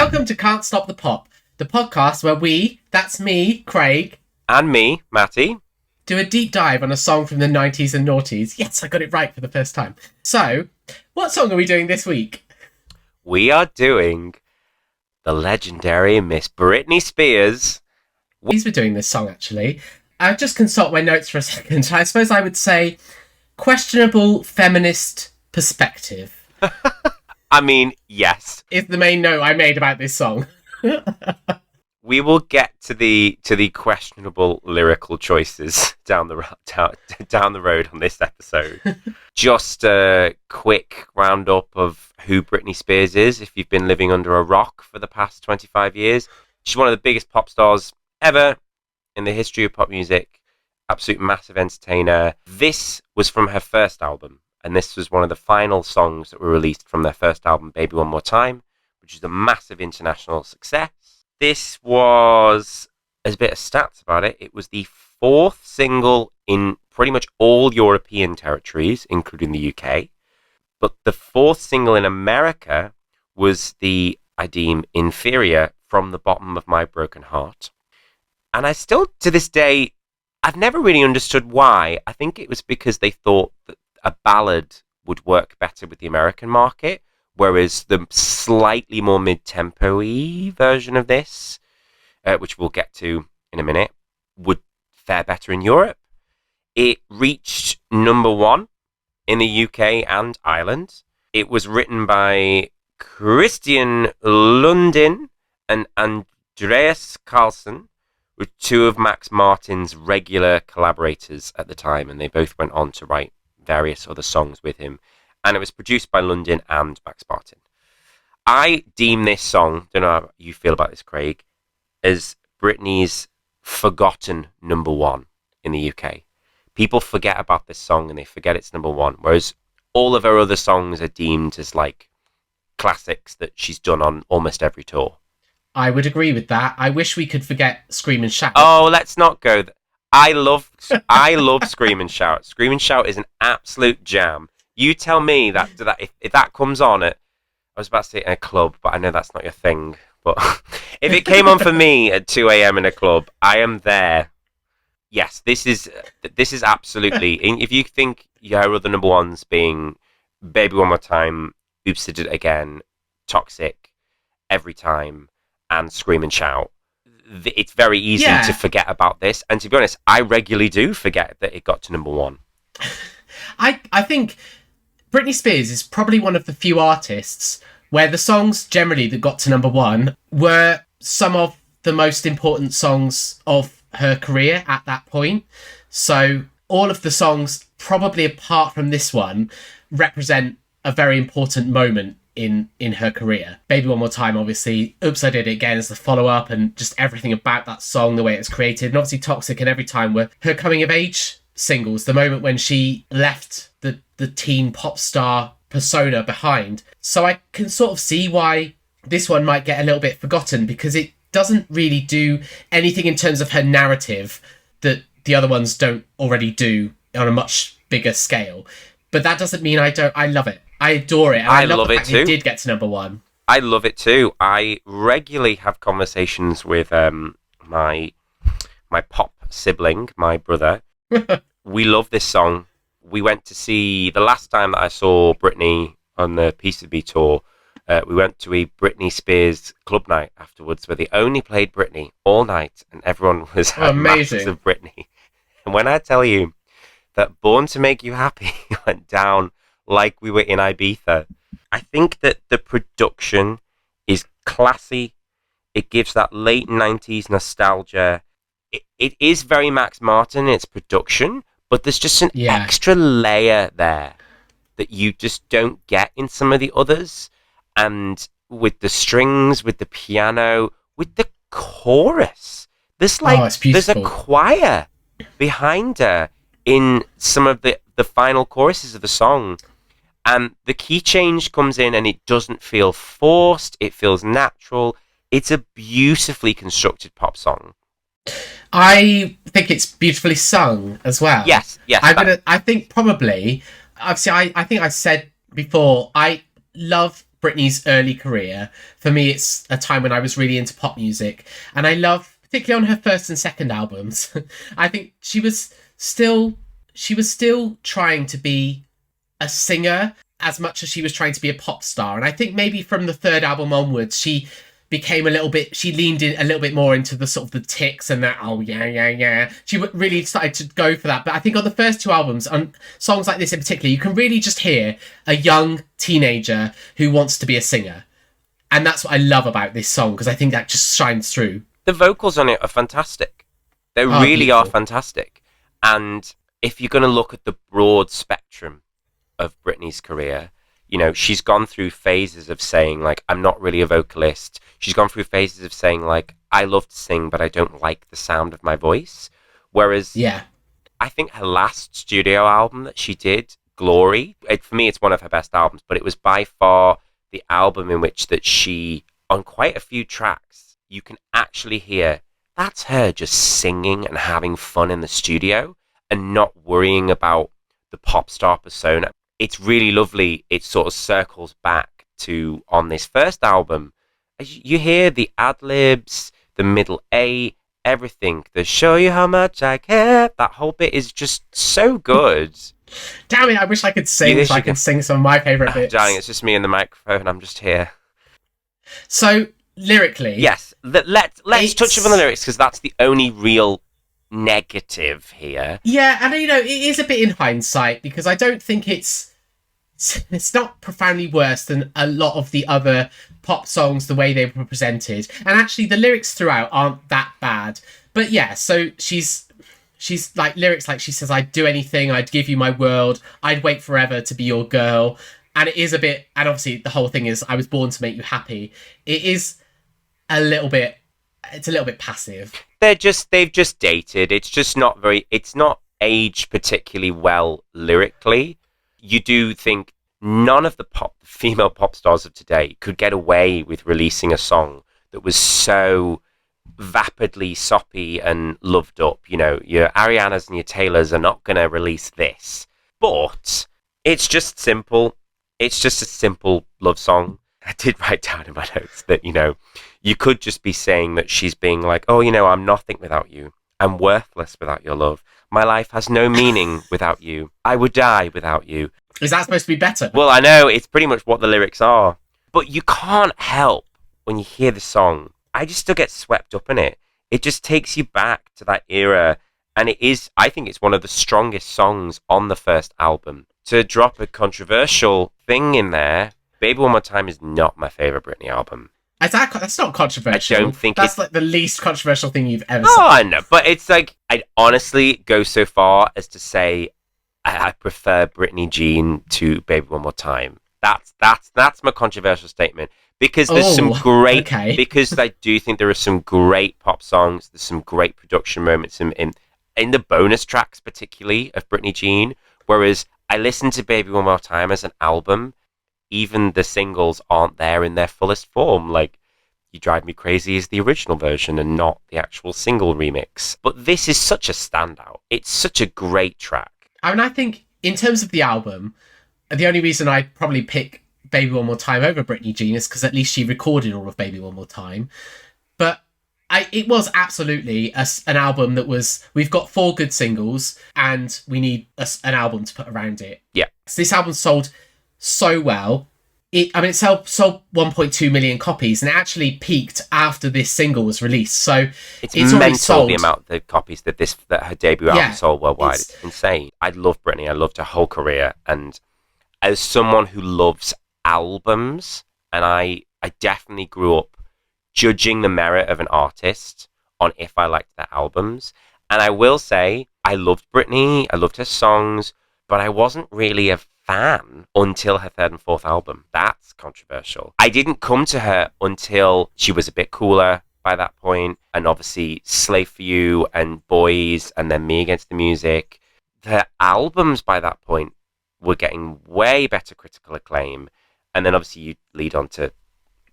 Welcome to Can't Stop the Pop, the podcast where we, that's me, Craig, and me, Matty, do a deep dive on a song from the 90s and noughties. Yes, I got it right for the first time. So, what song are we doing this week? We are doing the legendary Miss Britney Spears. We're doing this song, actually. I'll just consult my notes for a second. I suppose I would say questionable feminist perspective. I mean, yes. Is the main note I made about this song. We will get to the questionable lyrical choices down the road on this episode. Just a quick roundup of who Britney Spears is. If you've been living under a rock for the past 25 years, she's one of the biggest pop stars ever in the history of pop music. Absolute massive entertainer. This was from her first album, and this was one of the final songs that were released from their first album, Baby One More Time, which is a massive international success. This was, as a bit of stats about it, it was the fourth single in pretty much all European territories, including the UK. But the fourth single in America was the, I deem, inferior From the Bottom of My Broken Heart. And I still, to this day, I've never really understood why. I think it was because they thought that a ballad would work better with the American market, whereas the slightly more mid-tempo-y version of this, which we'll get to in a minute, would fare better in Europe. It reached number one in the UK and Ireland. It was written by Christian Lundin and Andreas Carlson, with two of Max Martin's regular collaborators at the time, and they both went on to write various other songs with him. And it was produced by Lundin and Max Martin. I deem this song, don't know how you feel about this, Craig, as Britney's forgotten number one in the UK. People forget about this song and they forget it's number one, whereas all of her other songs are deemed as like classics that she's done on almost every tour. I would agree with that. I wish we could forget Scream and Shout. Oh, let's not go. I love Scream and Shout. Scream and Shout is an absolute jam. You tell me that if that comes on at, I was about to say in a club, but I know that's not your thing. But if it came on for me at 2 a.m. in a club, I am there. Yes, this is absolutely. If you think your other number ones being Baby One More Time, Oops, I Did It Again, Toxic, Every Time, and Scream and Shout, it's very easy to forget about this. And to be honest, I regularly do forget that it got to number one. I think Britney Spears is probably one of the few artists where the songs generally that got to number one were some of the most important songs of her career at that point. So all of the songs, probably apart from this one, represent a very important moment in her career. Baby One More Time, obviously. Oops, I Did It Again as the follow-up, and just everything about that song, the way it's created. And obviously Toxic and Every Time were her coming of age singles, the moment when she left the teen pop star persona behind. So I can sort of see why this one might get a little bit forgotten, because it doesn't really do anything in terms of her narrative that the other ones don't already do on a much bigger scale. But that doesn't mean I love it. I adore it. And I love the fact it did get to number one. I love it too. I regularly have conversations with my pop sibling, my brother. We love this song. We went to see, the last time that I saw Britney on the Piece of Me tour, we went to a Britney Spears club night afterwards where they only played Britney all night and everyone was having masses of Britney. And when I tell you that Born to Make You Happy went down like we were in Ibiza, I think that the production is classy. It gives that late 90s nostalgia. It is very Max Martin in its production, but there's just an extra layer there that you just don't get in some of the others. And with the strings, with the piano, with the chorus, there's there's a choir behind her in some of the final choruses of the song. And the key change comes in and it doesn't feel forced. It feels natural. It's a beautifully constructed pop song. I think it's beautifully sung as well. Yes. I think probably, obviously, I think I said before, I love Britney's early career. For me, it's a time when I was really into pop music, and I love, particularly on her first and second albums, I think she was still trying to be a singer as much as she was trying to be a pop star. And I think maybe from the third album onwards, she leaned in a little bit more into the sort of the tics and that, oh yeah, yeah, yeah. She really started to go for that. But I think on the first two albums, on songs like this in particular, you can really just hear a young teenager who wants to be a singer. And that's what I love about this song, because I think that just shines through. The vocals on it are fantastic. They really beautiful. are fantastic. And if you're going to look at the broad spectrum of Britney's career, you know, she's gone through phases of saying, like, I'm not really a vocalist. She's gone through phases of saying, like, I love to sing, but I don't like the sound of my voice. Whereas, yeah, I think her last studio album that she did, Glory, for me, it's one of her best albums, but it was by far the album in which that she, on quite a few tracks, you can actually hear that's her just singing and having fun in the studio and not worrying about the pop star persona. It's really lovely. It sort of circles back to, on this first album, you hear the ad-libs, the middle A, everything. The show you how much I care. That whole bit is just so good. Damn it, I wish I could sing so I could sing some of my favourite bits. Darling, it's just me and the microphone. I'm just here. So, lyrically... Yes, let's touch upon the lyrics, because that's the only real negative here. Yeah, and you know, it is a bit in hindsight, because I don't think it's not profoundly worse than a lot of the other pop songs, the way they were presented. And actually, the lyrics throughout aren't that bad. But yeah, so she's like, lyrics like, she says, I'd do anything, I'd give you my world, I'd wait forever to be your girl. And it is a bit, and obviously the whole thing is, I was born to make you happy. It is a little bit passive. They've just dated. It's not aged particularly well lyrically. You do think none of the female pop stars of today could get away with releasing a song that was so vapidly soppy and loved up. You know, your Arianas and your Taylors are not going to release this. But it's just simple. It's just a simple love song. I did write down in my notes that, you know, you could just be saying that she's being like, oh, you know, I'm nothing without you. I'm worthless without your love. My life has no meaning without you. I would die without you. Is that supposed to be better? Well, I know, it's pretty much what the lyrics are. But you can't help, when you hear the song, I just still get swept up in it. It just takes you back to that era. And I think it's one of the strongest songs on the first album. To drop a controversial thing in there, Baby One More Time is not my favourite Britney album. That's not controversial. I don't think that's like the least controversial thing you've ever said. Oh, I know, but it's like, I'd honestly go so far as to say I prefer Britney Jean to Baby One More Time. That's my controversial statement, because there's because I do think there are some great pop songs. There's some great production moments in the bonus tracks, particularly of Britney Jean. Whereas I listen to Baby One More Time as an album. Even the singles aren't there in their fullest form. Like, You Drive Me Crazy is the original version and not the actual single remix. But this is such a standout. It's such a great track. I mean, I think in terms of the album, the only reason I'd probably pick Baby One More Time over Britney Jean is because at least she recorded all of Baby One More Time. But it was absolutely an album that was, we've got 4 good singles and we need an album to put around it. Yeah. So this album sold so well. It sold 1.2 million copies, and it actually peaked after this single was released. So it's mental sold. The amount of copies that her debut album sold worldwide. It's insane. I love Britney. I loved her whole career, and as someone who loves albums, and I definitely grew up judging the merit of an artist on if I liked their albums. And I will say, I loved Britney. I loved her songs, but I wasn't really a fan until her 3rd and 4th album. That's controversial. I didn't come to her until she was a bit cooler by that point, and obviously Slave for You and Boys, and then Me Against the Music. Her albums by that point were getting way better critical acclaim, and then obviously you lead on to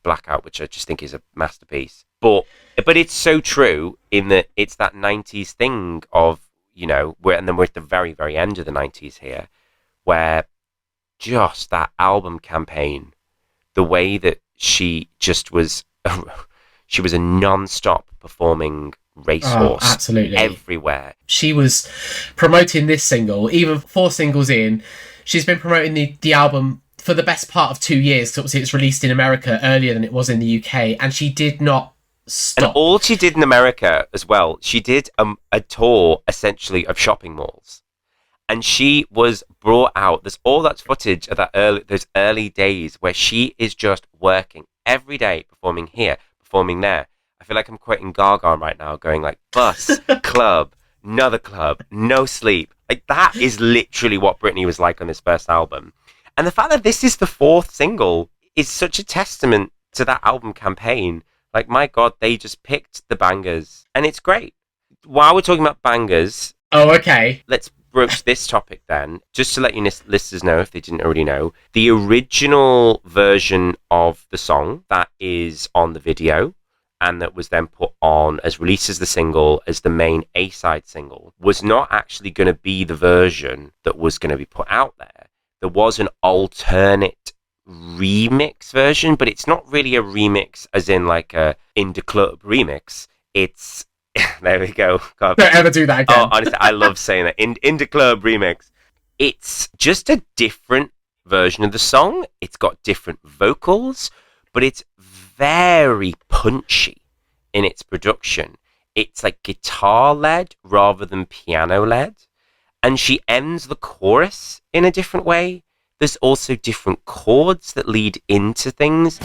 Blackout, which I just think is a masterpiece. But it's so true in that it's that 90s thing of, you know, we're at the very, very end of the 90s here, where just that album campaign, the way that she just was, she was a non-stop performing racehorse, absolutely, everywhere. She was promoting this single, even 4 singles in. She's been promoting the album for the best part of 2 years, because obviously it's released in America earlier than it was in the UK, and she did not stop. And all she did in America as well, she did a tour, essentially, of shopping malls. And she was brought out, there's all that footage of those early days where she is just working every day, performing here, performing there. I feel like I'm quoting Gaga right now, going like, bus, club, another club, no sleep. Like, that is literally what Britney was like on this first album. And the fact that this is the 4th single is such a testament to that album campaign. Like, my God, they just picked the bangers. And it's great. While we're talking about bangers... Oh, okay. Let's broach this topic then. Just to let you listeners know, if they didn't already know, the original version of the song that is on the video, and that was then put on as released as the single, as the main A-side single, was not actually going to be the version that was going to be put out there. There was an alternate remix version, but it's not really a remix as in like a In the Club remix. It's... there we go. God. Don't ever do that again. Oh, honestly, I love saying that. In the Club remix. It's just a different version of the song. It's got different vocals, but it's very punchy in its production. It's like guitar-led rather than piano-led. And she ends the chorus in a different way. There's also different chords that lead into things.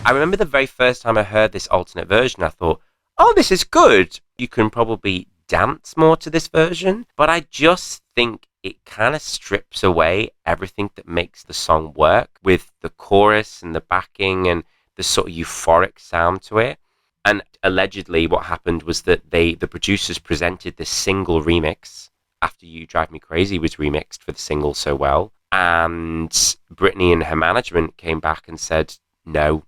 I remember the very first time I heard this alternate version, I thought, oh, this is good. You can probably dance more to this version. But I just think it kind of strips away everything that makes the song work, with the chorus and the backing and the sort of euphoric sound to it. And allegedly what happened was that the producers presented this single remix after You Drive Me Crazy was remixed for the single so well. And Britney and her management came back and said, no,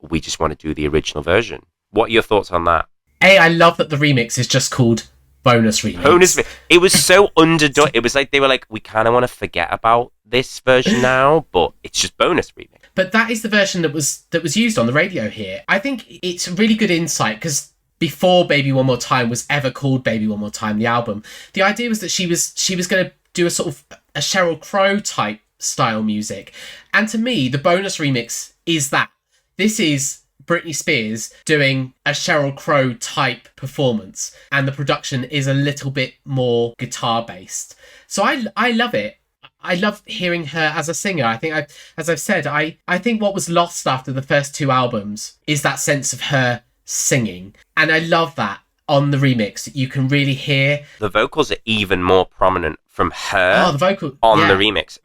we just want to do the original version. What are your thoughts on that? I love that the remix is just called Bonus Remix. It was so underdone. It was like they were like, we kind of want to forget about this version now, but it's just Bonus Remix. But that is the version that was used on the radio here. I think it's a really good insight, because before Baby One More Time was ever called Baby One More Time, the album, the idea was that she was going to do a sort of a Sheryl Crow type style music. And to me, the Bonus Remix is that. This is Britney Spears doing a Sheryl Crow type performance, and the production is a little bit more guitar based. So I love it. I love hearing her as a singer. I think, as I've said, I think what was lost after the first 2 albums is that sense of her singing, and I love that on the remix. You can really hear the vocals are even more prominent from her. Oh, the vocal on the remix.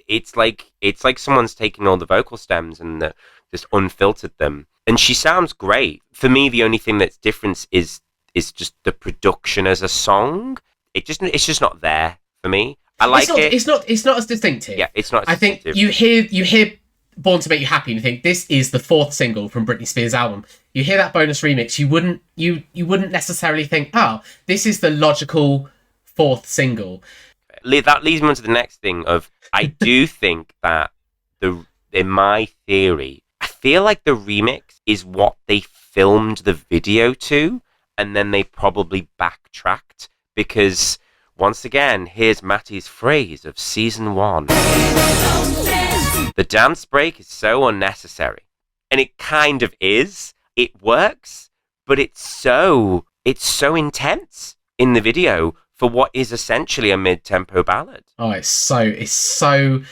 It's like someone's taken all the vocal stems and just unfiltered them, and she sounds great. For me, the only thing that's different is just the production as a song. It's just not there for me. I like it. It's not as distinctive. Yeah, it's not. I think you hear Born to Make You Happy and you think this is the 4th single from Britney Spears' album. You hear that bonus remix, you wouldn't necessarily think, oh, this is the logical 4th single. That leads me on to the next thing of, I do think that in my theory, I feel like the remix is what they filmed the video to, and then they probably backtracked, because once again, here's Matty's phrase of season 1. The dance break is so unnecessary. And it kind of is. It works, but it's so intense in the video for what is essentially a mid-tempo ballad. Oh, it's so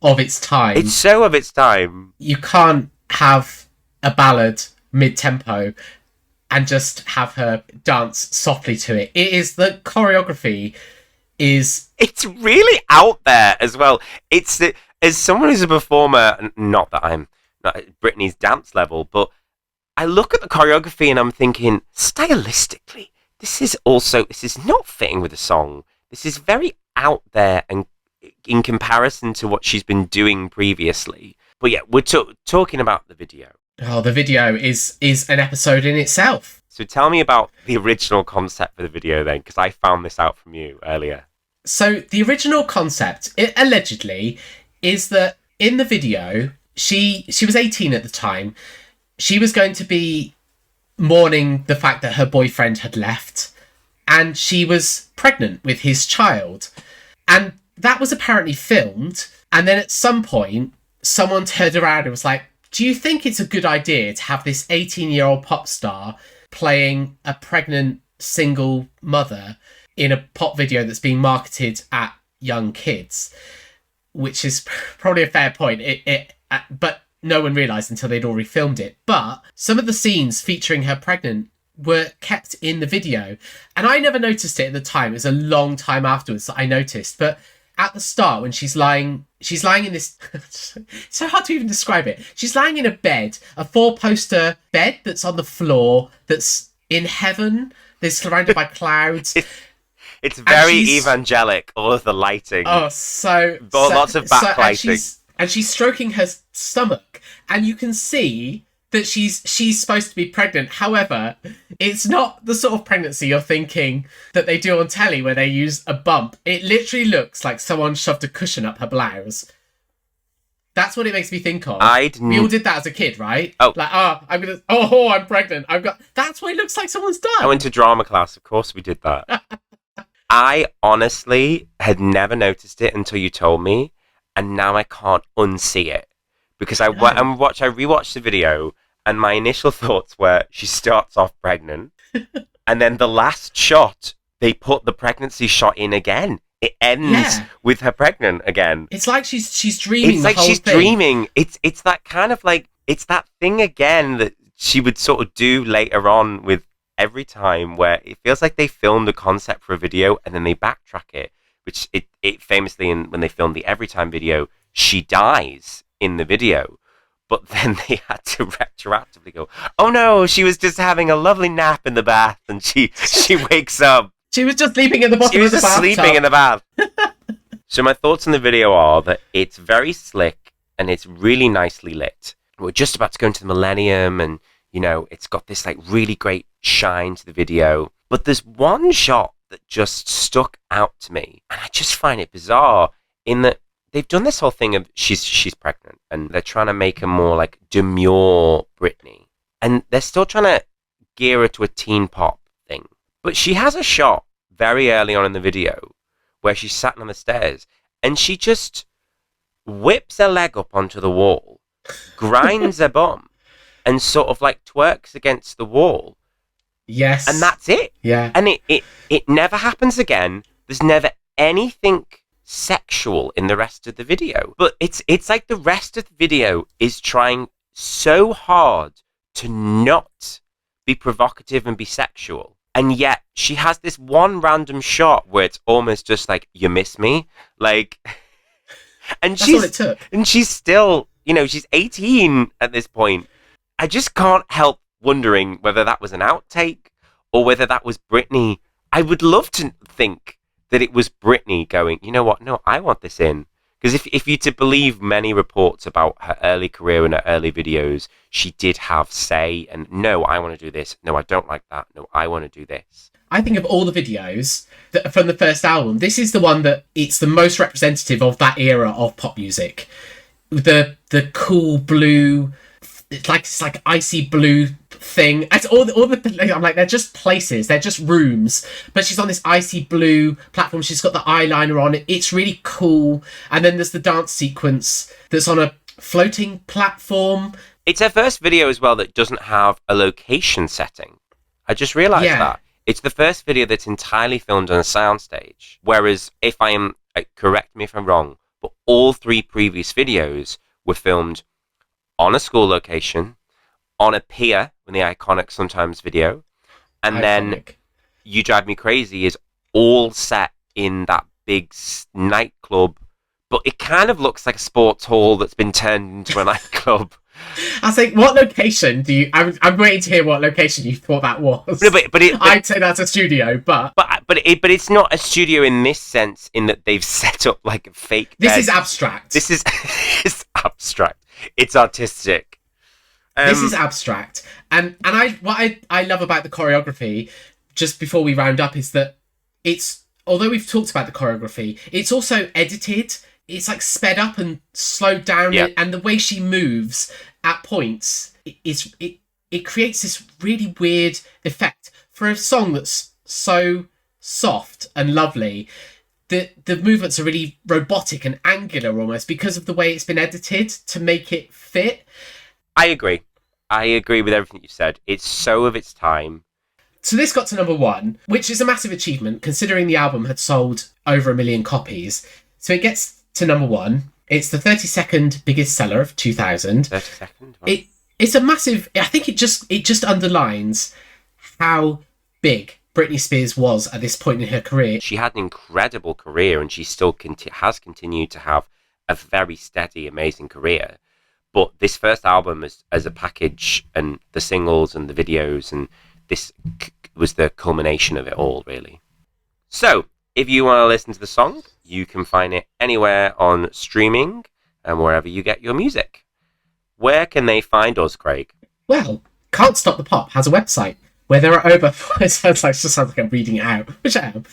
of its time. It's so of its time. You can't have a ballad mid-tempo and just have her dance softly to it. It is, the choreography is... It's really out there as well. It's as someone who's a performer, not that I'm not at Britney's dance level, but I look at the choreography and I'm thinking, stylistically, this is not fitting with the song. This is very out there and in comparison to what she's been doing previously. But yeah, we're talking about the video. Oh, the video is an episode in itself. So tell me about the original concept for the video then, because I found this out from you earlier. So the original concept, allegedly, is that in the video, she was 18 at the time. She was going to be mourning the fact that her boyfriend had left, and she was pregnant with his child. And that was apparently filmed. And then at some point, someone turned around and was like, do you think it's a good idea to have this 18-year-old pop star playing a pregnant single mother in a pop video that's being marketed at young kids? Which is probably a fair point. But no one realised until they'd already filmed it. But some of the scenes featuring her pregnant were kept in the video. And I never noticed it at the time. It was a long time afterwards that I noticed. But at the start, when she's lying in this... it's so hard to even describe it. She's lying in a bed, a 4-poster bed that's on the floor, that's in heaven. They're surrounded by clouds. It's very evangelic, all of the lighting. Oh, lots of backlighting. And she's stroking her stomach, and you can see that she's supposed to be pregnant. However, it's not the sort of pregnancy you're thinking that they do on telly where they use a bump. It literally looks like someone shoved a cushion up her blouse. That's what it makes me think of. We all did that as a kid, right? Oh. Like, I'm pregnant. That's what it looks like someone's done. I went to drama class, of course we did that. I honestly had never noticed it until you told me, and now I can't unsee it. Because I rewatched the video, and my initial thoughts were she starts off pregnant, and then the last shot, they put the pregnancy shot in again. It ends with her pregnant again. It's like she's dreaming. It's like she's dreaming. It's that kind of like, it's that thing again that she would sort of do later on with every time, where it feels like they filmed a concept for a video and then they backtrack it, which it famously, when they filmed the Every Time video, she dies in the video, but then they had to retroactively go, oh no, she was just having a lovely nap in the bath and she wakes up. She was just sleeping in the bottom of the bathtub. Sleeping in the bath. So my thoughts on the video are that it's very slick and it's really nicely lit. We're just about to go into the millennium, and it's got this like really great shine to the video. But there's one shot that just stuck out to me, and I just find it bizarre in that they've done this whole thing of she's pregnant, and they're trying to make her more like demure Britney, and they're still trying to gear her to a teen pop thing. But she has a shot very early on in the video where she's sat on the stairs and she just whips her leg up onto the wall, grinds her bum, and sort of like twerks against the wall. Yes. And that's it. Yeah. And it never happens again. There's never anything sexual in the rest of the video. But it's like the rest of the video is trying so hard to not be provocative and be sexual. And yet she has this one random shot where it's almost just like, you miss me? Like, and that's all it took. And she's still, she's 18 at this point. I just can't help wondering whether that was an outtake or whether that was Britney. I would love to think that it was Britney going, you know what? No, I want this in. Because if you're to believe many reports about her early career and her early videos, she did have say, and no, I want to do this. No, I don't like that. No, I want to do this. I think of all the videos from the first album, this is the one that it's the most representative of that era of pop music. The cool blue, it's like icy blue thing. It's all the I'm like, they're just places, they're just rooms, but she's on this icy blue platform, she's got the eyeliner on. It's really cool. And then there's the dance sequence that's on a floating platform. It's her first video as well that doesn't have a location setting. I just realized that it's the first video that's entirely filmed on a soundstage, whereas if I am, correct me if I'm wrong, but all 3 previous videos were filmed on a school location, on a pier, in the iconic Sometimes video, and then You Drive Me Crazy is all set in that big nightclub, but it kind of looks like a sports hall that's been turned into a nightclub. I was like, what location do you... I'm waiting to hear what location you thought that was. I'd say that's a studio, but it's not a studio in this sense, in that they've set up like a fake bed. This is abstract. This is it's abstract. It's artistic. This is abstract. And what I love about the choreography, just before we round up, is that it's although we've talked about the choreography, it's also edited. It's like sped up and slowed down, and the way she moves at points, it creates this really weird effect for a song that's so soft and lovely. The movements are really robotic and angular almost because of the way it's been edited to make it fit. I agree with everything you said. It's so of its time. So this got to number 1, which is a massive achievement considering the album had sold over 1 million copies. So it gets to number 1. It's the 32nd biggest seller of 2000. 32nd? Wow. It's a massive... I think it just underlines how big Britney Spears was at this point in her career. She had an incredible career, and she still has continued to have a very steady, amazing career. But this first album as a package, and the singles and the videos, and this was the culmination of it all, really. So, if you want to listen to the song, you can find it anywhere on streaming and wherever you get your music. Where can they find us, Craig? Well, Can't Stop the Pop has a website where there are over... It sounds like I'm reading it out, which I am.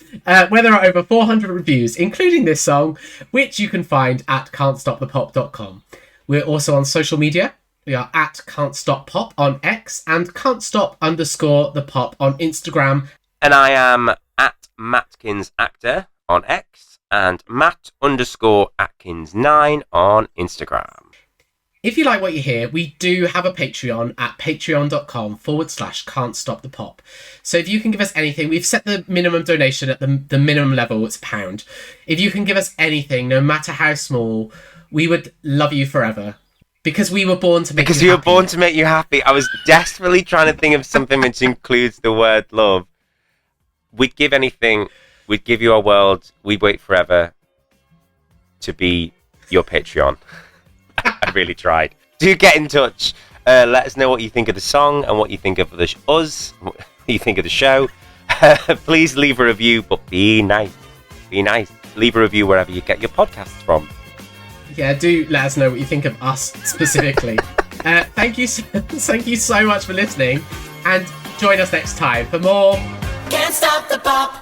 Where there are over 400 reviews, including this song, which you can find at can'tstopthepop.com. We're also on social media. We are at Can't Stop Pop on X and Can't Stop _the Pop on Instagram. And I am at Matkins Actor on X and Matt_Atkins9 on Instagram. If you like what you hear, we do have a Patreon at patreon.com/Can't Stop the Pop. So if you can give us anything, we've set the minimum donation at the minimum level, it's £1. If you can give us anything, no matter how small, we would love you forever. Because we were born to make you happy. Because you were born to make you happy. I was desperately trying to think of something which includes the word love. We'd give anything. We'd give you our world. We'd wait forever to be your Patreon. I really tried. Do get in touch. Let us know what you think of the song and what you think of us, what you think of the show. Please leave a review, but be nice. Be nice. Leave a review wherever you get your podcasts from. Yeah, do let us know what you think of us specifically. Thank you so much for listening, and join us next time for more Can't Stop the Pop.